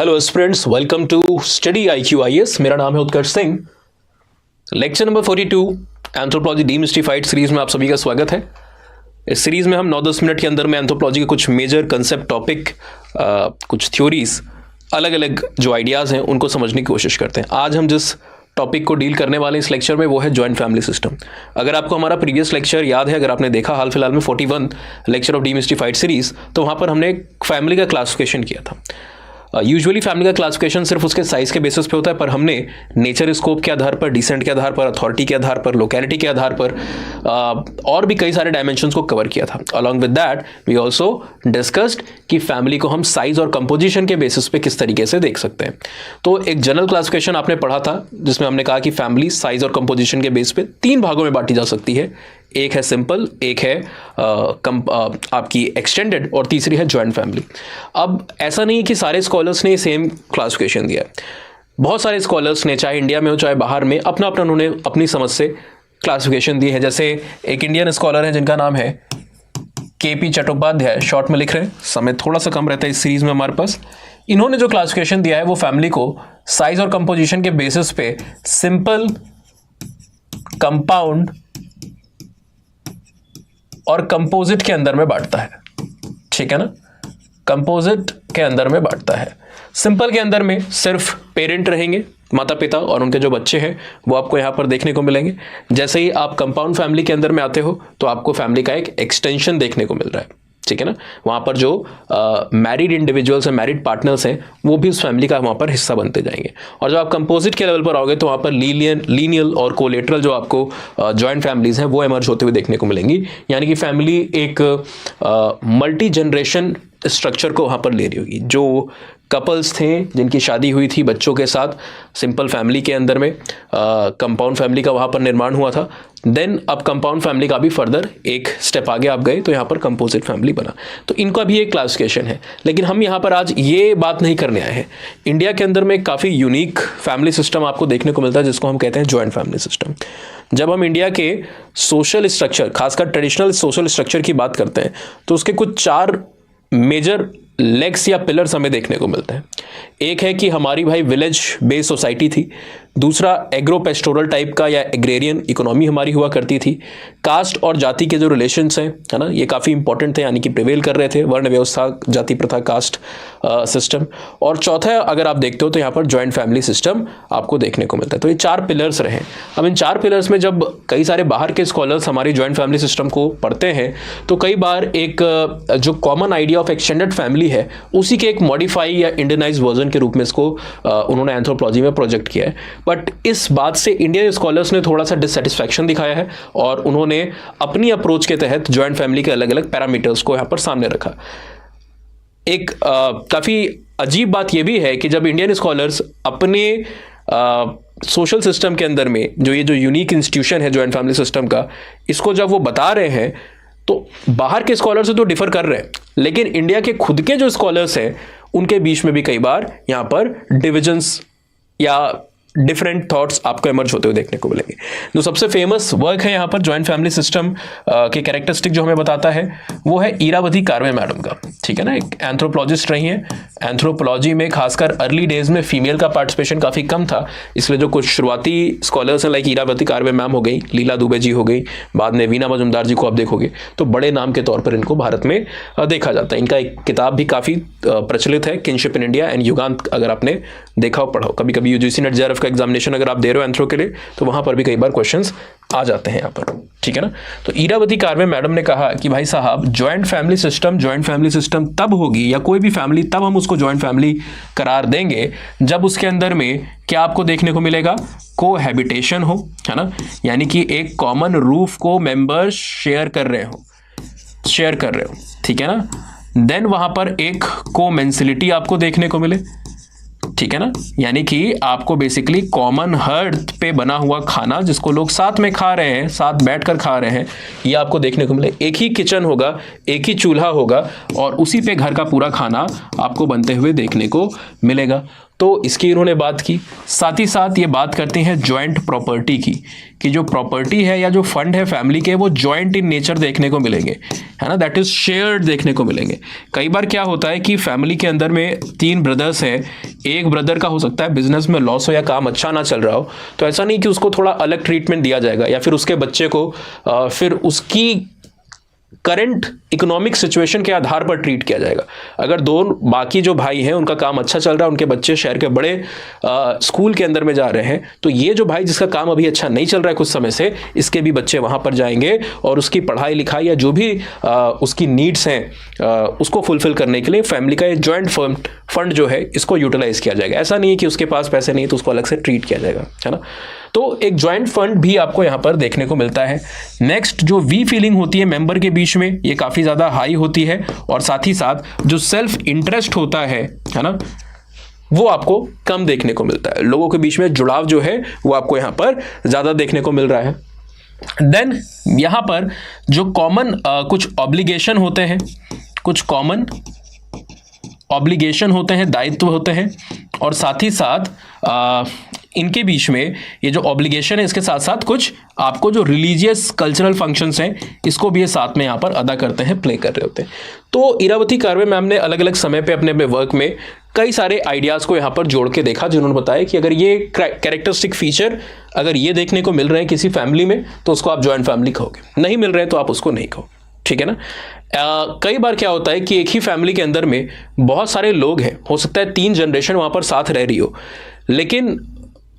Hello students, welcome to study IQIS। मेरा नाम है Utkarsh Singh. Lecture number 42 anthropology demystified series में आप सभी का स्वागत है। इस सीरीज में हम 9-10 मिनट के अंदर में एंथ्रोपोलॉजी के कुछ मेजर कंसेप्ट, टॉपिक, कुछ थ्योरीज, अलग अलग जो आइडियाज़ हैं उनको समझने की कोशिश करते हैं। आज हम जिस टॉपिक को डील करने वाले इस लेक्चर में वो है जॉइंट फैमिली सिस्टम। अगर आपको हमारा प्रीवियस लेक्चर याद है, अगर आपने देखा हाल फिलहाल में 41 लेक्चर ऑफ डीमिस्टिफाइड सीरीज, तो वहाँ पर हमने एक फैमिली का क्लासिफिकेशन किया था। यूजुअली फैमिली का क्लासिफिकेशन सिर्फ उसके साइज के बेसिस पे होता है, पर हमने नेचर स्कोप के आधार पर, डिसेंट के आधार पर, अथॉरिटी के आधार पर, लोकेलिटी के आधार पर और भी कई सारे डायमेंशंस को कवर किया था। Along with that we also discussed कि फैमिली को हम साइज और कंपोजिशन के बेसिस पे किस तरीके से देख सकते हैं। तो एक जनरल क्लासिफिकेशन आपने पढ़ा था जिसमें हमने कहा कि फैमिली साइज और कंपोजिशन के बेस पे 3 भागों में बांटी जा सकती है। एक है सिंपल, एक है आपकी एक्सटेंडेड और तीसरी है जॉइंट फैमिली। अब ऐसा नहीं है कि सारे स्कॉलर्स ने सेम क्लासिफिकेशन दिया है। बहुत सारे स्कॉलर्स ने, चाहे इंडिया में हो चाहे बाहर में, अपना अपना उन्होंने अपनी समझ से क्लासिफिकेशन दी है। जैसे एक इंडियन स्कॉलर है जिनका नाम है KP चट्टोपाध्याय, शॉर्ट में लिख रहे हैं, समय थोड़ा सा कम रहता है इस सीरीज में हमारे पास। इन्होंने जो क्लासिफिकेशन दिया है वो फैमिली को साइज और कंपोजिशन के बेसिस पे सिंपल, कंपाउंड और कंपोजिट के अंदर में बांटता है। ठीक है ना, कंपोजिट के अंदर में बांटता है। सिंपल के अंदर में सिर्फ पेरेंट रहेंगे, माता पिता, और उनके जो बच्चे हैं वो आपको यहाँ पर देखने को मिलेंगे। जैसे ही आप कंपाउंड फैमिली के अंदर में आते हो तो आपको फैमिली का एक एक्सटेंशन देखने को मिल रहा है। ठीक है ना, वहाँ पर जो मैरिड इंडिविजुअल्स हैं, मैरिड पार्टनर्स हैं, वो भी उस फैमिली का वहाँ पर हिस्सा बनते जाएंगे। और जब आप कंपोजिट के लेवल पर आओगे तो वहाँ पर लीनियल और कोलेटरल जो आपको जॉइंट फैमिलीज हैं वो इमर्ज होते हुए देखने को मिलेंगी। यानी कि फैमिली एक मल्टी जनरेशन स्ट्रक्चर को वहाँ पर ले रही होगी। जो कपल्स थे जिनकी शादी हुई थी बच्चों के साथ सिंपल फैमिली के अंदर में, कंपाउंड फैमिली का वहाँ पर निर्माण हुआ था। देन अब कंपाउंड फैमिली का भी फर्दर एक स्टेप आगे आप गए तो यहाँ पर कंपोजिट फैमिली बना। तो इनका भी एक क्लासिफिकेशन है, लेकिन हम यहाँ पर आज ये बात नहीं करने आए हैं। इंडिया के अंदर में काफ़ी यूनिक फैमिली सिस्टम आपको देखने को मिलता है जिसको हम कहते हैं जॉइंट फैमिली सिस्टम। जब हम इंडिया के सोशल स्ट्रक्चर, खासकर ट्रेडिशनल सोशल स्ट्रक्चर की बात करते हैं तो उसके कुछ 4 मेजर लेग्स या पिलर्स हमें देखने को मिलते हैं। एक है कि हमारी भाई विलेज बेस्ड सोसाइटी थी। दूसरा एग्रो पेस्टोरल टाइप का या एग्रेरियन इकोनॉमी हमारी हुआ करती थी। कास्ट और जाति के जो रिलेशंस हैं, है ना, ये काफ़ी इंपॉर्टेंट थे, यानी कि प्रिवेल कर रहे थे, वर्ण व्यवस्था, जाति प्रथा, कास्ट सिस्टम। और चौथा अगर आप देखते हो तो यहाँ पर जॉइंट फैमिली सिस्टम आपको देखने को मिलता है। तो ये 4 पिलर्स रहे। अब इन 4 पिलर्स में जब कई सारे बाहर के स्कॉलर्स हमारी जॉइंट फैमिली सिस्टम को पढ़ते हैं तो कई बार एक जो common idea of extended family है उसी के एक मॉडिफाई या इंडियनाइज वर्जन के रूप में इसको उन्होंने एंथ्रोपोलॉजी में प्रोजेक्ट किया है। बट इस बात से इंडियन स्कॉलर्स ने थोड़ा सा डिससेटिस्फैक्शन दिखाया है और उन्होंने अपनी अप्रोच के तहत जॉइंट फैमिली के अलग अलग पैरामीटर्स को यहाँ पर सामने रखा। एक काफ़ी अजीब बात यह भी है कि जब इंडियन स्कॉलर्स अपने सोशल सिस्टम के अंदर में जो ये जो यूनिक इंस्टीट्यूशन है जॉइंट फैमिली सिस्टम का, इसको जब वो बता रहे हैं तो बाहर के स्कॉलर से तो डिफर कर रहे हैं, लेकिन इंडिया के खुद के जो स्कॉलर्स हैं उनके बीच में भी कई बार यहाँ पर डिविजन्स या डिफरेंट थॉट्स आपको इमर्ज होते हुए देखने को मिलेंगे। जो सबसे फेमस वर्क है यहाँ पर जॉइंट फैमिली सिस्टम के कैरेक्टरिस्टिक जो हमें बताता है वो है इरावती कार्वे मैडम का। ठीक है ना, एक एंथ्रोपोलॉजिस्ट रही हैं। एंथ्रोपोलॉजी में खासकर अर्ली डेज में फीमेल का पार्टिसिपेशन काफ़ी कम था, इसलिए जो कुछ शुरुआती स्कॉलर्स हैं लाइक इरावती कार्वे मैम हो गई, लीला दुबे जी हो गई, बाद में वीना मजुमदार जी को आप देखोगे तो बड़े नाम के तौर पर इनको भारत में देखा जाता है। इनका एक किताब भी काफ़ी प्रचलित है, किनशिप इन इंडिया एंड युगांत, अगर आपने देखा हो, पढ़ो। कभी कभी UGC नेट JRF का एग्जामिनेशन अगर आप दे रहे हो एंथ्रो के लिए तो वहां पर भी कई बार क्वेश्चंस आ जाते हैं यहाँ पर। ठीक है ना, तो इरावती कार्वे मैडम ने कहा कि भाई साहब जॉइंट फैमिली सिस्टम तब होगी, या कोई भी फैमिली तब हम उसको जॉइंट फैमिली करार देंगे जब उसके अंदर में क्या आपको देखने को मिलेगा, कोहैबिटेशन हो, है ना, यानी कि एक कॉमन रूफ को मेंबर्स शेयर कर रहे हो। ठीक है ना, देन वहां पर एक कोमेंसिलिटी आपको देखने को मिले। ठीक है ना, यानी कि आपको बेसिकली कॉमन हर्थ पे बना हुआ खाना जिसको लोग साथ में खा रहे हैं, साथ बैठकर खा रहे हैं, ये आपको देखने को मिले। एक ही किचन होगा, एक ही चूल्हा होगा और उसी पे घर का पूरा खाना आपको बनते हुए देखने को मिलेगा। तो इसकी इन्होंने बात की। साथ ही साथ ये बात करते हैं जॉइंट प्रॉपर्टी की, कि जो प्रॉपर्टी है या जो फंड है फैमिली के वो जॉइंट इन नेचर देखने को मिलेंगे, है ना, दैट इज शेयर्ड देखने को मिलेंगे। कई बार क्या होता है कि फैमिली के अंदर में 3 ब्रदर्स हैं, एक ब्रदर का हो सकता है बिजनेस में लॉस हो या काम अच्छा ना चल रहा हो, तो ऐसा नहीं कि उसको थोड़ा अलग ट्रीटमेंट दिया जाएगा या फिर उसके बच्चे को फिर उसकी करंट इकोनॉमिक सिचुएशन के आधार पर ट्रीट किया जाएगा। अगर बाकी जो भाई हैं उनका काम अच्छा चल रहा है, उनके बच्चे शहर के बड़े स्कूल के अंदर में जा रहे हैं, तो ये जो भाई जिसका काम अभी अच्छा नहीं चल रहा है कुछ समय से, इसके भी बच्चे वहां पर जाएंगे और उसकी पढ़ाई लिखाई या जो भी उसकी नीड्स हैं उसको फुलफिल करने के लिए फैमिली का ये जॉइंट फंड जो है इसको यूटिलाइज किया जाएगा। ऐसा नहीं है कि उसके पास पैसे नहीं है तो उसको अलग से ट्रीट किया जाएगा, है ना। तो एक जॉइंट फंड भी आपको यहां पर देखने को मिलता है। नेक्स्ट, जो वी फीलिंग होती है मेंबर के बीच में, ये काफी ज्यादा हाई होती है, और साथ ही साथ जो सेल्फ इंटरेस्ट होता है ना, वो आपको कम देखने को मिलता है। लोगों के बीच में जुड़ाव जो है वो आपको यहां पर ज्यादा देखने को मिल रहा है। देन यहां पर जो कॉमन कुछ ऑब्लिगेशन होते हैं, कुछ कॉमन ऑब्लिगेशन होते हैं, दायित्व होते हैं, और साथ ही साथ इनके बीच में ये जो ऑब्लिगेशन है इसके साथ साथ कुछ आपको जो रिलीजियस कल्चरल फंक्शंस हैं इसको भी ये साथ में यहाँ पर अदा करते हैं, प्ले कर रहे होते हैं। तो इरावती कार्वे मैम ने अलग अलग समय पे अपने अपने वर्क में कई सारे आइडियाज़ को यहाँ पर जोड़ के देखा, जिन्होंने बताया कि अगर ये कैरेक्टरिस्टिक फीचर अगर ये देखने को मिल रहे हैं किसी फैमिली में तो उसको आप जॉइंट फैमिली कहोगे, नहीं मिल रहे हैं तो आप उसको नहीं कहो, ठीक है ना। कई बार क्या होता है कि एक ही फैमिली के अंदर में बहुत सारे लोग हैं, हो सकता है 3 जनरेशन वहाँ पर साथ रह रही हो, लेकिन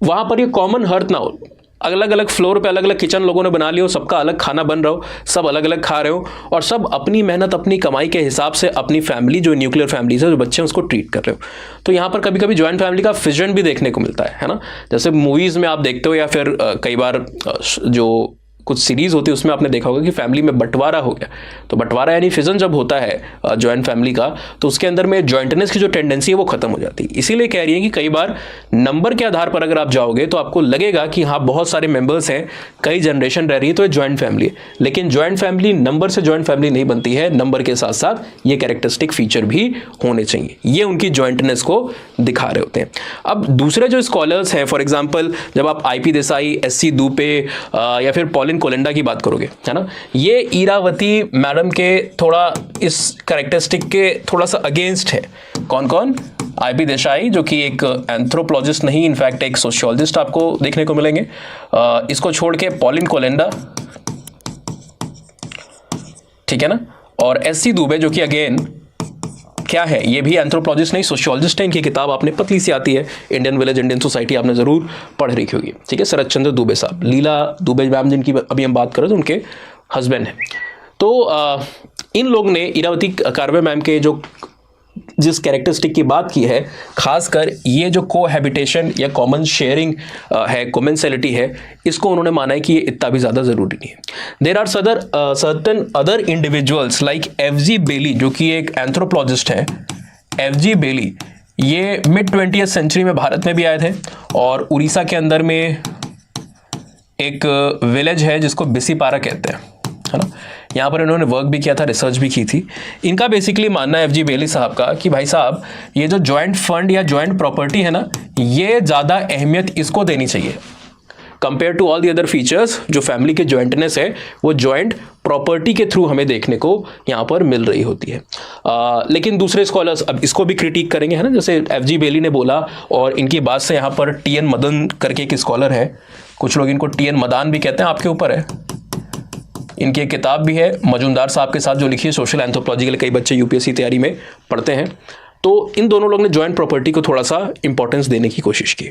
वहाँ पर ये कॉमन हर्थ ना हो, अलग अलग फ्लोर पे अलग अलग किचन लोगों ने बना लिया हो, सबका अलग खाना बन रहा हो, सब अलग अलग खा रहे हो, और सब अपनी मेहनत अपनी कमाई के हिसाब से अपनी फैमिली जो न्यूक्लियर फैमिलीज है जो बच्चे हैं उसको ट्रीट कर रहे हो। तो यहाँ पर कभी कभी जॉइंट फैमिली का फिजन भी देखने को मिलता है ना। जैसे मूवीज़ में आप देखते हो या फिर कई बार जो कुछ सीरीज होती है उसमें आपने देखा होगा कि फैमिली में बंटवारा हो गया, तो बंटवारा यानी फिजन जब होता है जॉइंट फैमिली का, तो उसके अंदर में जॉइंटनेस की जो टेंडेंसी है वो खत्म हो जाती है। इसीलिए कह रही है कि कई बार नंबर के आधार पर अगर आप जाओगे तो आपको लगेगा कि हाँ बहुत सारे मेंबर्स हैं, कई जनरेशन रह रही है तो ये जॉइंट फैमिली है, लेकिन जॉइंट फैमिली नंबर से जॉइंट फैमिली नहीं बनती है, नंबर के साथ साथ ये कैरेक्टरिस्टिक फीचर भी होने चाहिए, ये उनकी जॉइंटनेस को दिखा रहे होते हैं। अब दूसरे जो स्कॉलर्स हैं, फॉर एग्जाम्पल जब आप IP देसाई, SC दुबे या फिर पॉलिन कोलेंडा की बात करोगे, है ना, ये इरावती मैडम के थोड़ा इस कैरेक्टरिस्टिक के थोड़ा सा अगेंस्ट है। कौन कौन? IP देसाई जो कि एक एंथ्रोपोलॉजिस्ट नहीं, इनफैक्ट एक सोशियोलॉजिस्ट आपको देखने को मिलेंगे। इसको छोड़ के पॉलिन कोलेंडा, ठीक है ना, और SC दुबे जो कि अगेन क्या है, ये भी एंथ्रोपोलॉजिस्ट नहीं सोशियोलॉजिस्ट है। इनकी किताब आपने पतली सी आती है, इंडियन विलेज इंडियन सोसाइटी, आपने जरूर पढ़ रखी होगी, ठीक है। शरद चंद्र दुबे साहब, लीला दुबे मैम जिनकी अभी हम बात करें तो उनके हस्बैंड हैं। तो इन लोग ने इरावती कार्वे मैम के जो जिस कैरेक्टरिस्टिक की बात की है, खासकर ये जो कोहैबिटेशन या कॉमन शेयरिंग है, कॉमेंसैलिटी है, इसको उन्होंने माना है कि ये इतना भी ज़्यादा ज़रूरी नहीं है। There are certain other individuals like FG Bailey जो कि एक एंथ्रोपोलॉजिस्ट है। FG बेली ये मिड 20th सेंचुरी में भारत में भी आए थे, और उड़ीसा के अंदर में एक विलेज है जिसको बिसीपारा कहते हैं, है ना, यहाँ पर इन्होंने वर्क भी किया था, रिसर्च भी की थी। इनका बेसिकली मानना है FG बेली साहब का कि भाई साहब ये जो जॉइंट फंड या जॉइंट प्रॉपर्टी है ना, ये ज़्यादा अहमियत इसको देनी चाहिए compare to all the other features. जो फैमिली के जॉइंटनेस है वो जॉइंट प्रॉपर्टी के थ्रू हमें देखने को यहाँ पर मिल रही होती है। लेकिन दूसरे स्कॉलर्स अब इसको भी क्रिटिक करेंगे, है ना, जैसे FG बेली ने बोला, और इनकी बात से यहाँ पर TN मदन करके एक स्कॉलर है, कुछ लोग इनको TN मदान भी कहते हैं, आपके ऊपर है। इनकी एक किताब भी है मजूमदार साहब के साथ जो लिखी है, सोशल एंथ्रोपोलॉजी के लिए कई बच्चे UPSC तैयारी में पढ़ते हैं। तो इन दोनों लोग ने जॉइंट प्रॉपर्टी को थोड़ा सा इंपॉर्टेंस देने की कोशिश की,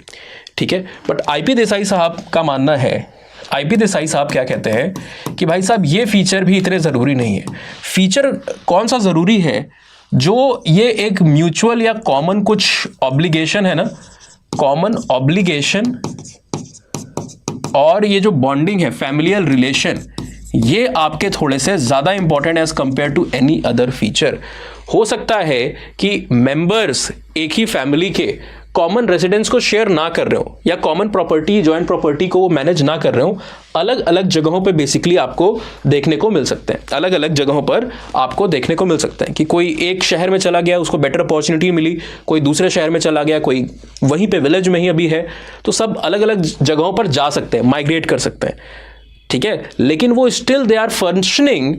ठीक है। बट IP देसाई साहब का मानना है, IP देसाई साहब क्या कहते हैं कि भाई साहब ये फीचर भी इतने ज़रूरी नहीं है। फीचर कौन सा ज़रूरी है? जो ये एक म्यूचुअल या कॉमन कुछ ऑब्लिगेशन है ना, कॉमन ऑब्लिगेशन, और ये जो बॉन्डिंग है, फैमिलियल रिलेशन, ये आपके थोड़े से ज़्यादा important as compare to any other feature. हो सकता है कि मेंबर्स एक ही फैमिली के कॉमन रेजिडेंस को शेयर ना कर रहे हो या कॉमन प्रॉपर्टी, जॉइंट प्रॉपर्टी को वो मैनेज ना कर रहे हो, अलग अलग जगहों पे बेसिकली आपको देखने को मिल सकते हैं। अलग अलग जगहों पर आपको देखने को मिल सकते हैं कि कोई एक शहर में चला गया, उसको बेटर अपॉर्चुनिटी मिली, कोई दूसरे शहर में चला गया, कोई वहीं पे विलेज में ही अभी है, तो सब अलग अलग जगहों पर जा सकते हैं, माइग्रेट कर सकते हैं, ठीक है। लेकिन वो still they are functioning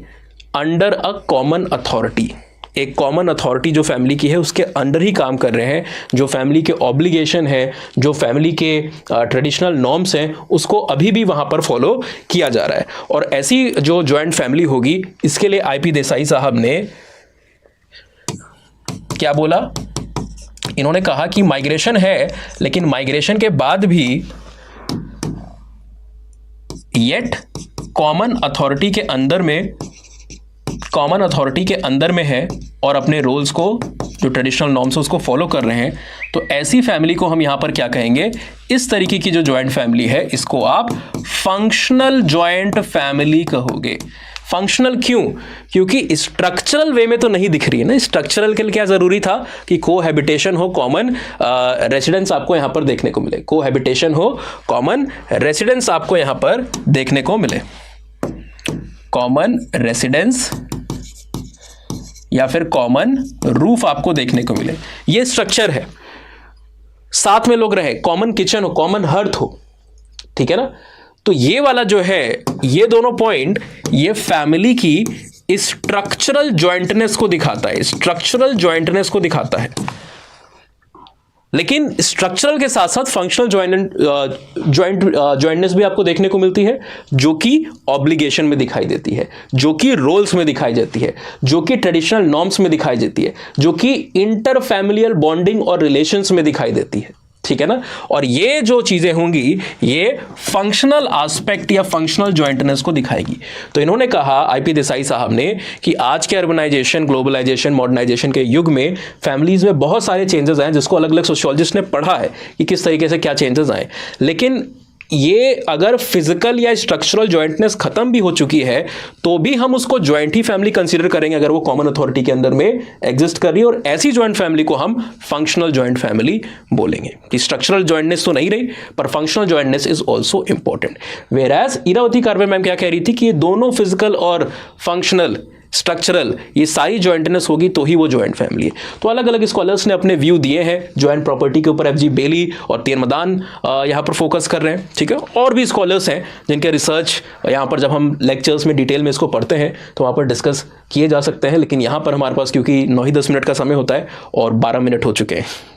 under a common authority. एक कॉमन अथॉरिटी जो फैमिली की है उसके अंडर ही काम कर रहे हैं। जो फैमिली के ऑब्लिगेशन है, जो फैमिली के ट्रेडिशनल नॉर्म्स हैं, उसको अभी भी वहाँ पर फॉलो किया जा रहा है। और ऐसी जो जॉइंट फैमिली होगी, इसके लिए आईपी देसाई साहब ने क्या बोला? इन्होंने कहा कि माइग्रेशन है, लेकिन माइग्रेशन के बाद भी येट कॉमन अथॉरिटी के अंदर में है और अपने रूल्स को, जो ट्रेडिशनल नॉर्म्स उसको फॉलो कर रहे हैं। तो ऐसी फैमिली को हम यहां पर क्या कहेंगे? इस तरीके की जो जॉइंट फैमिली है, इसको आप फंक्शनल जॉइंट फैमिली कहोगे। फंक्शनल क्यों? क्योंकि स्ट्रक्चरल वे में तो नहीं दिख रही है ना। स्ट्रक्चरल के लिए क्या जरूरी था कि कोहैबिटेशन हो, कॉमन रेसिडेंस आपको यहां पर देखने को मिले। कोहैबिटेशन हो, कॉमन रेसिडेंस आपको यहां पर देखने को मिले। कॉमन रेसिडेंस या फिर कॉमन रूफ आपको देखने को मिले, ये स्ट्रक्चर है। साथ में लोग रहे, कॉमन किचन हो, कॉमन हर्थ हो, ठीक है ना। तो ये वाला जो है, ये दोनों पॉइंट, ये फैमिली की स्ट्रक्चरल जॉइंटनेस को दिखाता है, स्ट्रक्चरल जॉइंटनेस को दिखाता है। लेकिन स्ट्रक्चरल के साथ साथ फंक्शनल जॉइंटनेस भी आपको देखने को मिलती है, जो कि ऑब्लिगेशन में दिखाई देती है, जो कि रोल्स में दिखाई देती है, जो कि ट्रेडिशनल नॉर्म्स में दिखाई देती है, जो कि इंटर फैमिलियल बॉन्डिंग और रिलेशंस में दिखाई देती है, ठीक है ना। और ये जो चीजें होंगी, ये फंक्शनल एस्पेक्ट या फंक्शनल जॉइंटनेस को दिखाएगी। तो इन्होंने कहा, आईपी देसाई साहब ने, कि आज के अर्बनाइजेशन, ग्लोबलाइजेशन, मॉडर्नाइजेशन के युग में फैमिलीज में बहुत सारे चेंजेस आए, जिसको अलग अलग सोशियोलॉजिस्ट ने पढ़ा है कि किस तरीके से क्या चेंजेस आए। लेकिन ये अगर फिजिकल या स्ट्रक्चरल जॉइंटनेस खत्म भी हो चुकी है, तो भी हम उसको जॉइंट ही फैमिली कंसीडर करेंगे, अगर वो कॉमन अथॉरिटी के अंदर में एग्जिस्ट कर रही है। और ऐसी जॉइंट फैमिली को हम फंक्शनल जॉइंट फैमिली बोलेंगे कि स्ट्रक्चरल जॉइंटनेस तो नहीं रही, पर functional jointness is also important. Whereas Irawati Karve ma'am क्या कह रही थी कि ये दोनों फिजिकल और फंक्शनल, स्ट्रक्चरल, ये सारी जॉइंटनेस होगी तो ही वो जॉइंट फैमिली है। तो अलग अलग स्कॉलर्स ने अपने व्यू दिए हैं जॉइंट प्रॉपर्टी के ऊपर। एफजी बेली और तीरमदान यहाँ पर फोकस कर रहे हैं, ठीक है। और भी स्कॉलर्स हैं जिनके रिसर्च यहाँ पर जब हम लेक्चर्स में डिटेल में इसको पढ़ते हैं तो वहाँ पर डिस्कस किए जा सकते हैं। लेकिन यहाँ पर हमारे पास क्योंकि 9 ही 10 मिनट का समय होता है और 12 मिनट हो चुके हैं।